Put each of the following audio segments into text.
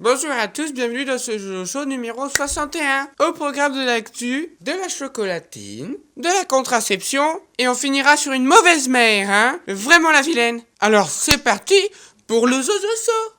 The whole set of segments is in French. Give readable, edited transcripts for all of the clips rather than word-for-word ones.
Bonjour à tous, bienvenue dans ce Jojo Show numéro 61. Au programme de l'actu, de la chocolatine, de la contraception, et on finira sur une mauvaise mère, hein. Vraiment la vilaine. Alors c'est parti pour le Jojo Show.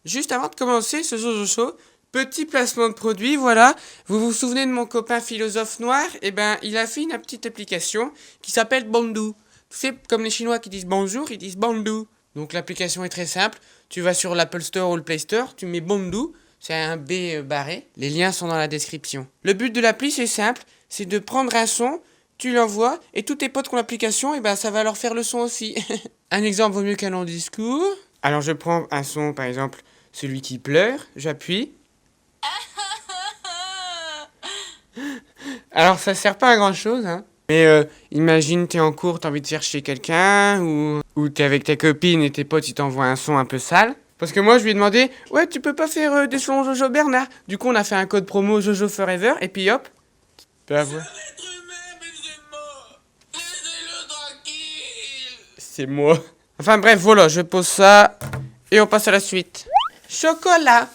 Juste avant de commencer ce Jojo Show, petit placement de produit, voilà. Vous vous souvenez de mon copain philosophe noir? Eh ben, il a fait une petite application qui s'appelle Bondu. Tu sais, comme les Chinois qui disent bonjour, ils disent Bondu. Donc l'application est très simple. Tu vas sur l'Apple Store ou le Play Store, tu mets Bondu, c'est un B barré. Les liens sont dans la description. Le but de l'appli, c'est simple, c'est de prendre un son, tu l'envoies, et tous tes potes qui ont l'application, eh ben, ça va leur faire le son aussi. Un exemple vaut mieux qu'un long discours. Alors je prends un son, par exemple, celui qui pleure, j'appuie. Alors ça sert pas à grand chose, hein. Mais imagine t'es en cours, t'as envie de faire chier quelqu'un, ou t'es avec ta copine et tes potes ils t'envoient un son un peu sale. Parce que moi je lui ai demandé, ouais tu peux pas faire des sons Jojo Bernard. Du coup on a fait un code promo Jojo Forever, et puis hop, tu peux avoir. C'est moi. Enfin bref, voilà, je pose ça, et on passe à la suite. Chocolat.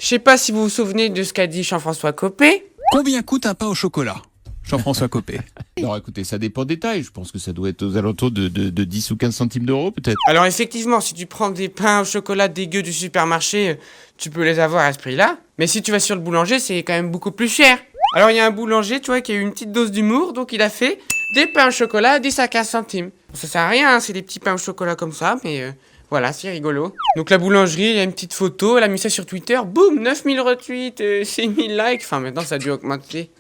Je sais pas si vous vous souvenez de ce qu'a dit Jean-François Copé. Combien coûte un pain au chocolat, Jean-François Copé? Alors écoutez, ça dépend des tailles. Je pense que ça doit être aux alentours de 10 ou 15 centimes d'euros peut-être. Alors effectivement, si tu prends des pains au chocolat dégueux du supermarché, tu peux les avoir à ce prix-là. Mais si tu vas sur le boulanger, c'est quand même beaucoup plus cher. Alors il y a un boulanger, tu vois, qui a eu une petite dose d'humour, donc il a fait des pains au chocolat à 10 à 15 centimes. Ça sert à rien, hein, c'est des petits pains au chocolat comme ça, mais voilà, c'est rigolo. Donc la boulangerie, il y a une petite photo, elle a mis ça sur Twitter, boum, 9000 retweets, 6000 likes, enfin maintenant ça a dû augmenter.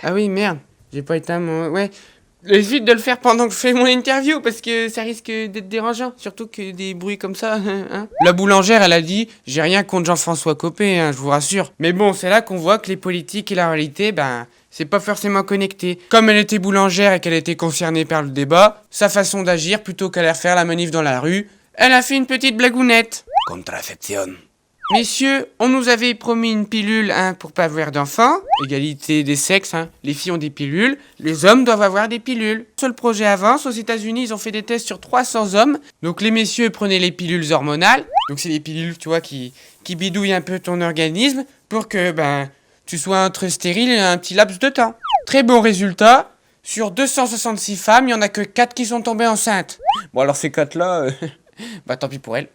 Ah oui, merde, j'ai pas éteint mon... Ouais, évite de le faire pendant que je fais mon interview, parce que ça risque d'être dérangeant, surtout que des bruits comme ça, hein. La boulangère, elle a dit, j'ai rien contre Jean-François Copé, hein, je vous rassure. Mais bon, c'est là qu'on voit que les politiques et la réalité, ben... c'est pas forcément connecté. Comme elle était boulangère et qu'elle était concernée par le débat, sa façon d'agir, plutôt qu'à aller faire la manif dans la rue, elle a fait une petite blagounette. Contraception. Messieurs, on nous avait promis une pilule, hein, pour pas avoir d'enfants. Égalité des sexes, hein. Les filles ont des pilules, les hommes doivent avoir des pilules. Le projet avance, aux États-Unis, ils ont fait des tests sur 300 hommes. Donc les messieurs prenaient les pilules hormonales. Donc c'est des pilules, tu vois, qui bidouillent un peu ton organisme pour que, ben, tu sois entre stériles et un petit laps de temps. Très bon résultat. Sur 266 femmes, il y en a que 4 qui sont tombées enceintes. Bon alors ces 4-là, bah tant pis pour elles.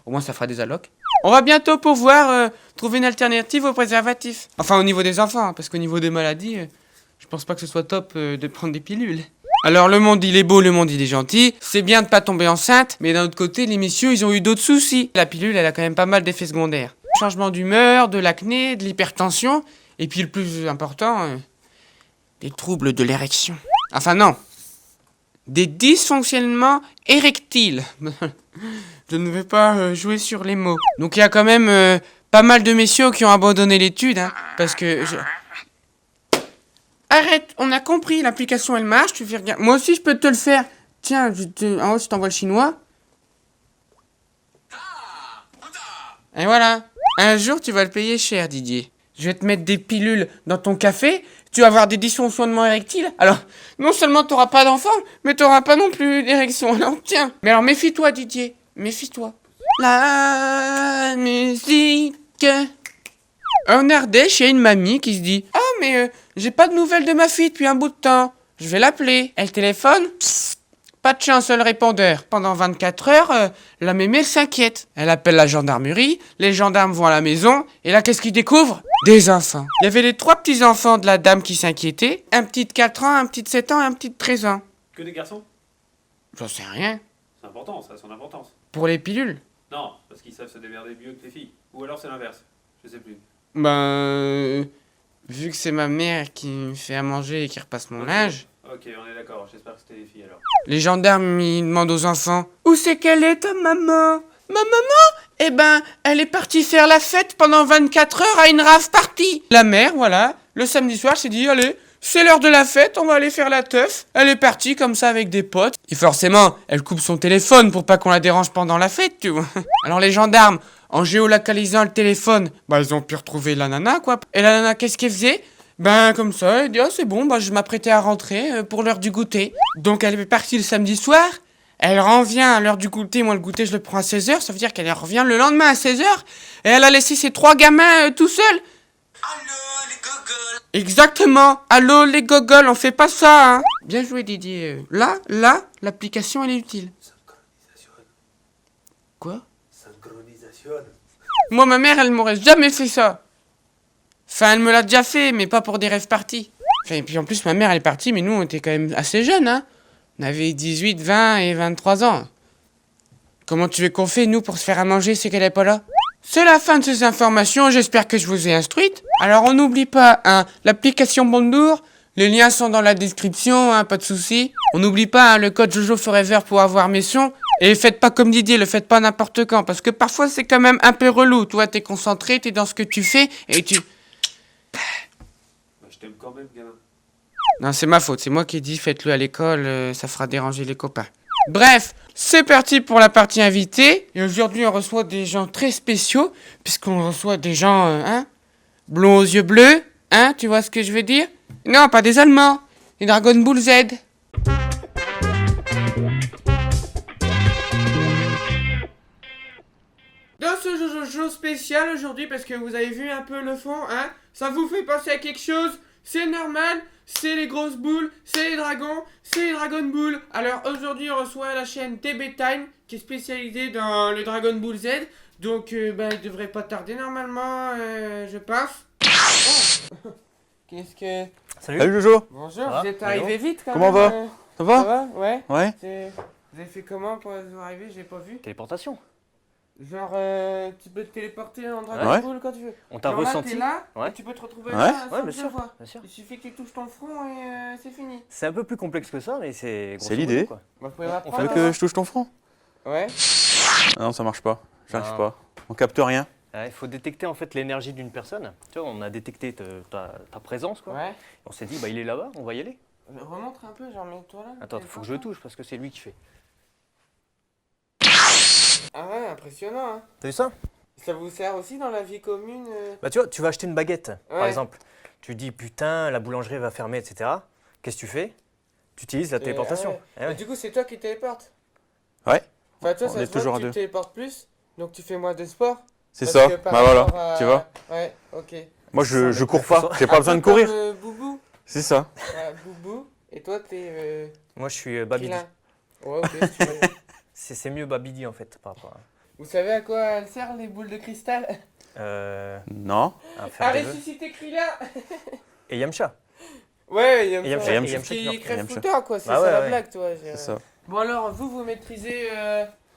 Au moins ça fera des allocs. On va bientôt pouvoir trouver une alternative aux préservatifs. Enfin au niveau des enfants, hein, parce qu'au niveau des maladies, je pense pas que ce soit top de prendre des pilules. Alors le monde il est beau, le monde il est gentil. C'est bien de pas tomber enceinte, mais d'un autre côté, les messieurs ils ont eu d'autres soucis. La pilule elle a quand même pas mal d'effets secondaires. Changement d'humeur, de l'acné, de l'hypertension, et puis le plus important, des troubles de l'érection. Enfin non, des dysfonctionnements érectiles. Je ne vais pas jouer sur les mots. Donc il y a quand même pas mal de messieurs qui ont abandonné l'étude, hein, parce que... Arrête, on a compris, l'application elle marche, tu fais regarder. Moi aussi je peux te le faire. Tiens, en haut je t'envoie le chinois. Et voilà. Un jour tu vas le payer cher, Didier. Je vais te mettre des pilules dans ton café, tu vas avoir des dysfonctionnements érectiles. Alors, non seulement t'auras pas d'enfant, mais t'auras pas non plus d'érection. Alors tiens. Mais alors méfie-toi, Didier. Méfie-toi. La musique. En Ardèche, il y a une mamie qui se dit: ah, mais j'ai pas de nouvelles de ma fille depuis un bout de temps. Je vais l'appeler. Elle téléphone. Pas de chance, seul répondeur. Pendant 24 heures, la mémé s'inquiète. Elle appelle la gendarmerie, les gendarmes vont à la maison, et là, qu'est-ce qu'ils découvrent? Des enfants. Il y avait les 3 petits-enfants de la dame qui s'inquiétait, un petit de 4 ans, un petit de 7 ans et un petit de 13 ans. Que des garçons? J'en sais rien. C'est important, ça a son importance. Pour les pilules? Non, parce qu'ils savent se démerder mieux que les filles. Ou alors c'est l'inverse. Je sais plus. Vu que c'est ma mère qui me fait à manger et qui repasse mon Ok. linge, Ok, on est d'accord. J'espère que c'était les filles alors. les gendarmes, ils demandent aux enfants: où c'est qu'elle est, ta maman? Ma maman? Eh ben, elle est partie faire la fête pendant 24 heures à une rave party. La mère, voilà, le samedi soir, s'est dit: allez, c'est l'heure de la fête, on va aller faire la teuf. Elle est partie comme ça avec des potes. Et forcément, elle coupe son téléphone pour pas qu'on la dérange pendant la fête, tu vois. Alors les gendarmes, en géolocalisant le téléphone, bah ils ont pu retrouver la nana, quoi. Et la nana, qu'est-ce qu'elle faisait? Ben comme ça, elle dit ah c'est bon, bah je m'apprêtais à rentrer pour l'heure du goûter. Donc elle est partie le samedi soir, elle revient à l'heure du goûter, moi le goûter je le prends à 16h, ça veut dire qu'elle revient le lendemain à 16h, et elle a laissé ses 3 gamins tout seuls. Allô les gogoles. Exactement, allô les gogoles, on fait pas ça hein. Bien joué Didier. Là, l'application elle est utile. Quoi? Synchronisation. Moi ma mère elle m'aurait jamais fait ça. Enfin, elle me l'a déjà fait, mais pas pour des rêves partis. Enfin, et puis en plus, ma mère, elle est partie, mais nous, on était quand même assez jeunes, hein. On avait 18, 20 et 23 ans. Comment tu veux qu'on fait, nous, pour se faire à manger, c'est qu'elle est pas là? C'est la fin de ces informations, j'espère que je vous ai instruite. Alors, on n'oublie pas, hein, l'application Bonjour, les liens sont dans la description, hein, pas de soucis. On n'oublie pas, hein, le code Jojo Forever pour avoir mes sons. Et faites pas comme Didier, le faites pas n'importe quand, parce que parfois, c'est quand même un peu relou. Toi, t'es concentré, t'es dans ce que tu fais, et tu... Je t'aime quand même, gamin. Non, c'est ma faute, c'est moi qui ai dit faites-le à l'école, ça fera déranger les copains. Bref, c'est parti pour la partie invitée. Et aujourd'hui, on reçoit des gens très spéciaux, puisqu'on reçoit des gens, hein, blonds aux yeux bleus, hein, tu vois ce que je veux dire? Non, pas des Allemands, les Dragon Ball Z. Dans ce Jojo spécial aujourd'hui, parce que vous avez vu un peu le fond, hein, ça vous fait penser à quelque chose, c'est normal, c'est les grosses boules, c'est les dragons, c'est les Dragon Ball. Alors aujourd'hui, on reçoit la chaîne TB Time, qui est spécialisée dans le Dragon Ball Z, donc bah, il devrait pas tarder normalement, je pense. Oh. Qu'est-ce que... Salut Jojo. Bonjour, va vous êtes arrivé vite quand Comment même. va Ça Ça va va? Ouais. Ouais. Vous avez fait comment pour vous arriver? J'ai pas vu. Téléportation. Genre, tu peux te téléporter en Dragon Ouais. Ball quand tu veux. On t'a Genre là, ressenti t'es là, Ouais. et tu peux te retrouver Ouais. là, Ouais, sans bien que sûr. je vois. Bien sûr. Il suffit que tu touches ton front et c'est fini. C'est un peu plus complexe que ça, mais c'est. grosso l'idée. modo, quoi. Bah, vous pouvez On m'apprendre. fait Tu veux que je touche ton front? Ouais. Ah non, ça marche pas. J'arrive Ah. pas. On capte rien. Il faut détecter en fait l'énergie d'une personne. Tu vois, on a détecté ta présence, quoi. Ouais. On s'est dit, bah il est là-bas, on va y aller. Remonte un peu, genre mets-toi là. Attends, faut que je le touche parce que c'est lui qui fait. Ah ouais, impressionnant, hein. T'as vu ça? Ça vous sert aussi dans la vie commune Bah tu vois, tu vas acheter une baguette, par Ouais. exemple. Tu dis, putain, la boulangerie va fermer, etc. Qu'est-ce que tu fais? Tu utilises la téléportation. Ah ouais. Et du coup, c'est toi qui téléportes. Ouais. Enfin, toi, On ça est se voit toujours que à tu deux. téléportes plus, donc tu fais moins de sport. C'est Parce ça. que par Bah voilà. rapport à- Tu vois? Ouais, ok. Moi, Ça, je mais cours faut pas. J'ai pas besoin de courir. Comme, Boubou. C'est ça. Ouais, Boubou. Et toi, t'es Moi, je suis Babidi. Krillin. Ouais, ok, si tu veux. C'est mieux Babidi en fait, par rapport à. Vous savez à quoi elles servent les boules de cristal? Non. À faire À des vœux. ressusciter Krillin. Et Yamcha. Ouais, Et Yamcha, Yamcha. Yamcha qui meurt. qui crève Yamcha. tout le temps, quoi. C'est Bah ça ouais, la ouais. blague, toi. C'est ça. Bon, alors, vous maîtrisez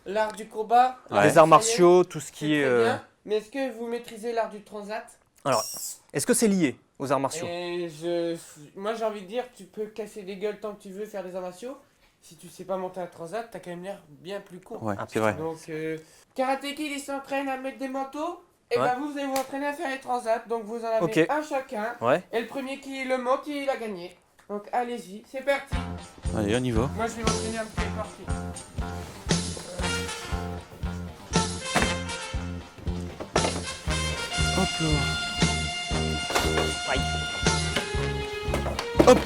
l'art du combat, Ouais. Les arts martiaux, tout ce qui c'est est. très bien. Mais est-ce que vous maîtrisez l'art du transat? Alors, est-ce que c'est lié aux arts martiaux? Et moi, j'ai envie de dire, tu peux casser des gueules tant que tu veux, faire des arts martiaux. Si tu sais pas monter un transat, t'as quand même l'air bien plus court. Ouais, Ah, c'est vrai. Donc, Karate Kid, il s'entraîne à mettre des manteaux. Et Ouais. ben vous allez vous entraîner à faire les transats. Donc, vous en avez Ok. un chacun. Ouais. Et le premier qui le monte, il a gagné. Donc, allez-y, c'est parti. Allez, on y va. Moi, je vais m'entraîner à me téléporter. Hop là. Aïe. Hop.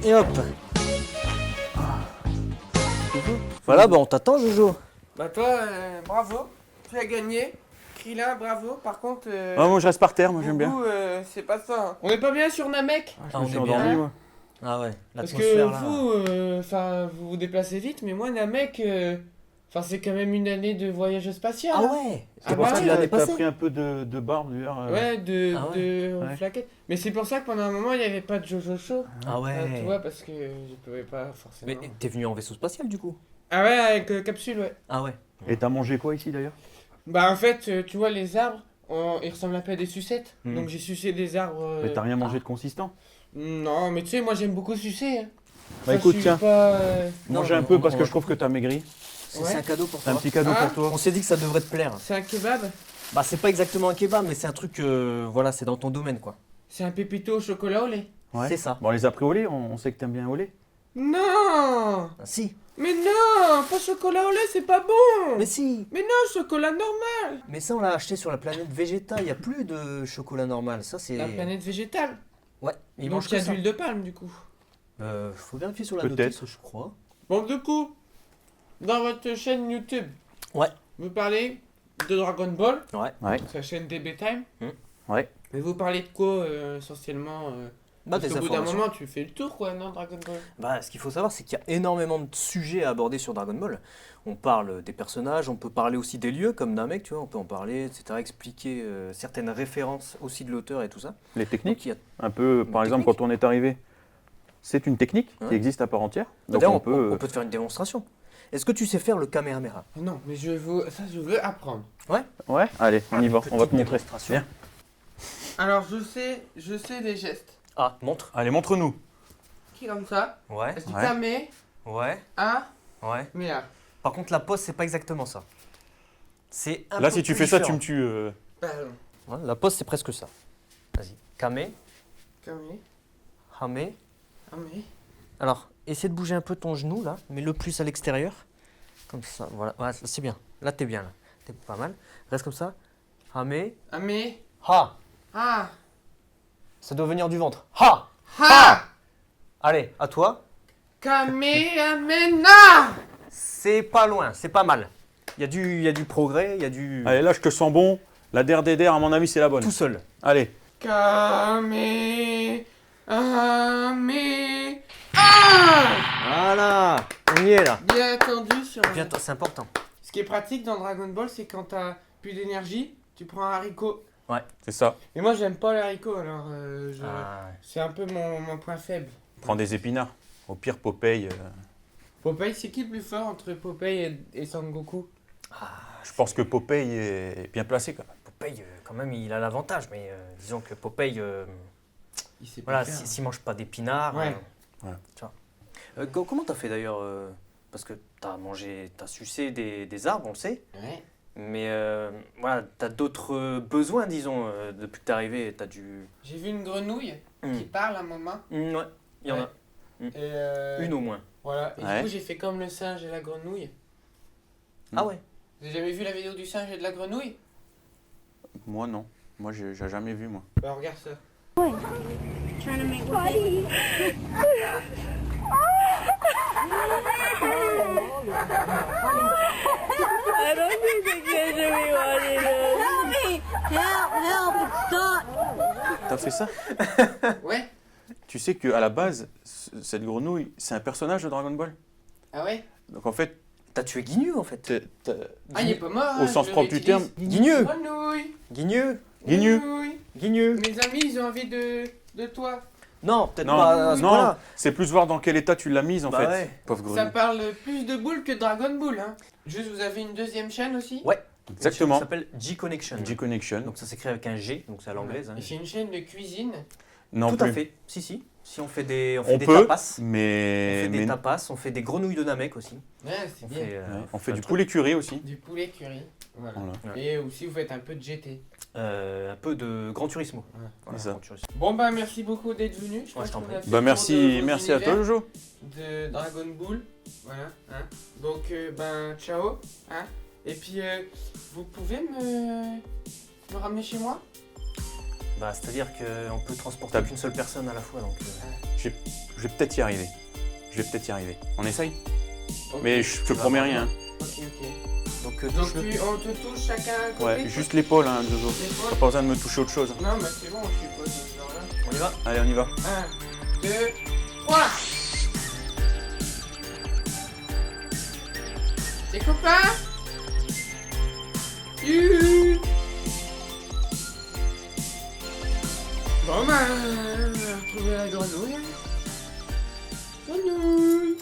Et hop. Voilà, bah on t'attend, Jojo. Bah, toi, bravo. Tu as gagné. Krillin, bravo. Par contre, Ah, moi, je reste par terre. Moi, j'aime bien. Boubou, c'est pas ça. Hein. On est pas bien sur Namek. Je Ah, me on suis est bien. endormi, moi. Ah ouais, Parce que l'atmosphère là. vous, enfin, vous vous déplacez vite, mais moi, Namek, enfin, c'est quand même une année de voyage spatial. Ah hein. ouais. C'est pour ça que tu l'as dépassé. pris un peu de barbe, Ouais, de Ah ouais. Ouais. flaquettes. Mais c'est pour ça que pendant un moment, il n'y avait pas de Jojo Show. Ah ouais. Tu vois, parce que je pouvais pas forcément. Mais t'es venu en vaisseau spatial du coup? Ah ouais, avec capsule, ouais. Ah ouais. Et t'as mangé quoi ici, d'ailleurs? Bah, en fait, tu vois, les arbres, ils ressemblent un peu à des sucettes. Mhm. Donc, j'ai sucé des arbres. Mais t'as rien mangé de consistant? Non, mais tu sais, moi, j'aime beaucoup sucer. Hein. Bah Enfin, écoute, je suis tiens. pas, Manger Non, un peu on- parce on que va- je trouve que t'as maigri. C'est Ouais. un cadeau pour C'est toi. un petit cadeau Ah. pour toi. On s'est dit que ça devrait te plaire. C'est un kebab. Bah c'est pas exactement un kebab, mais c'est un truc, voilà, c'est dans ton domaine quoi. C'est un pépito au chocolat au lait. Ouais. C'est ça. Bon, on les a pris au lait. On sait que t'aimes bien au lait. Non. Ah, si. Mais non, pas chocolat au lait, c'est pas bon. Mais si. Mais non, chocolat normal. Mais ça, on l'a acheté sur la planète Vegeta. Il n'y a plus de chocolat normal. Ça, c'est. La planète végétale. Ouais, ils Donc mangent il y que a ça. d'huile de palme du coup. Faut vérifier sur la Peut-être. notice, je crois. Bon, du coup, dans votre chaîne YouTube, Ouais. vous parlez de Dragon Ball, Ouais. Ouais. sa chaîne DB Time. Ouais. Mais vous parlez de quoi essentiellement Bah, Parce des qu'au bout d'un informations. moment, tu fais le tour quoi, non, Dragon Ball? Bah, ce qu'il faut savoir, c'est qu'il y a énormément de sujets à aborder sur Dragon Ball. On parle des personnages, on peut parler aussi des lieux, comme Namek, tu vois, on peut en parler, etc. Expliquer certaines références aussi de l'auteur et tout ça. Les Donc, techniques, il y a... un peu, par exemple, technique. quand on est arrivé, c'est une technique Ouais. qui existe à part entière. Donc D'ailleurs, on peut. on peut te faire une démonstration. Est-ce que tu sais faire le Kamehameha? Non, mais je veux apprendre. Ouais, allez, on y va, on va te Petite montrer. démonstration. Viens. Alors je sais les gestes. Ah, montre. Allez, montre-nous. Qui comme ça? Ouais, Est-ce que Ouais. Kame, ouais, A, ouais. Mea. Par contre, la pose, c'est pas exactement ça. C'est un Là, peu si tu plus fais ça, tu différent. me tues. Pardon. Ouais, la pose, c'est presque ça. Vas-y. Kame, Kame, Hame. Ame. Alors, essaie de bouger un peu ton genou, là, mais le plus à l'extérieur. Comme ça, voilà. Ouais, c'est bien. Là, t'es bien, là. T'es pas mal. Reste comme ça. Hame. Ame. Ha. Ah. Ça doit venir du ventre. Ha. Ha. Allez, à toi. Kamehameha. C'est pas loin, c'est pas mal. Il y a du progrès, il y a du... Allez, là, je te sens bon. La DRDR, à mon avis, c'est la bonne. Tout seul. Allez. Kamehameha. Voilà. On y est, là. Bien attendu sur un... Bientôt, c'est important. Ce qui est pratique dans Dragon Ball, c'est quand t'as plus d'énergie, tu prends un haricot. C'est ça. Et moi, j'aime pas les haricots, alors Ah, c'est un peu mon point faible. Prends des épinards. Au pire, Popeye. Popeye, c'est qui le plus fort entre Popeye et Sangoku? Je pense que Popeye est bien placé quand même. Popeye, quand même, il a l'avantage, mais disons que Popeye, Il sait pas voilà, faire. s'il mange pas d'épinards... Ouais. Voilà. Tu vois. Comment t'as fait d'ailleurs parce que t'as sucé des arbres, on le sait, Ouais. mais voilà, t'as d'autres besoins, disons, depuis que t'es arrivé, t'as dû... J'ai vu une grenouille Hmm. qui parle à un moment. Ouais, il y en a Et une au moins. Voilà. Et Ouais. du coup, j'ai fait comme le singe et la grenouille. Ah ouais. Vous avez jamais vu la vidéo du singe et de la grenouille? Moi, non. Moi, j'ai jamais vu, moi. Bah, regarde ça. Trying to make buddy. I don't think the kids should be watching this. Help me! Help! Stop! T'as fait ça? Ouais. Tu sais qu'à la base, cette grenouille, c'est un personnage de Dragon Ball. Ah ouais? Donc en fait, T'as tué Guigneux en fait. Ah, il est pas mort. Au hein, sens je propre du réutilise. terme. Guigneux. Grenouille. Guigneux. Guigneux. Grenouille. Guigneux. Mes amis, ils ont envie de toi. Non, peut-être non, pas à ce non, point-là. c'est plus voir dans quel état tu l'as mise en Bah fait. ouais. Pauvre Ça grenouille. parle plus de boules que Dragon Ball, hein. Juste, vous avez une deuxième chaîne aussi? Ouais. Ça Exactement. s'appelle G-Connection. G-Connection. Donc ça s'écrit avec un G, donc c'est à l'anglaise. hein. Et c'est une chaîne de cuisine. Non Tout plus. à fait. Si. Si on fait des, On des peut, tapas. On mais, fait des mais- tapas, on fait des grenouilles de Namek aussi. Ouais, c'est On bien. fait, ouais, on fait plein du de trucs. poulet curry aussi. Du poulet curry. Voilà. Voilà. Et aussi, vous faites un peu de GT. Un peu de Gran Turismo. Ouais. Voilà, C'est ça. Gran Turismo. Bon, bah, merci beaucoup d'être venu. Ouais, je t'en prie. Bah merci, merci à toi Jojo. De Dragon Ball. Voilà. Hein. Donc, ben, ciao. Hein. Et puis, vous pouvez me ramener chez moi? Bah, c'est-à-dire qu'on peut transporter T'as- qu'une seule personne à la fois. Donc, Je vais peut-être y arriver. On essaye. Ok. Mais je te promets rien. hein. Ok. donc, Donc, on te touche chacun à côté? Ouais, juste l'épaule, hein, Jojo. L'épaule. T'as pas besoin de me toucher autre chose. Non, bah, c'est bon, je suppose. Genre là. on y va. Allez, on y va. 1, 2, 3. Les copains. Youhou. Bon bah, on va retrouver la grenouille. Grenouille.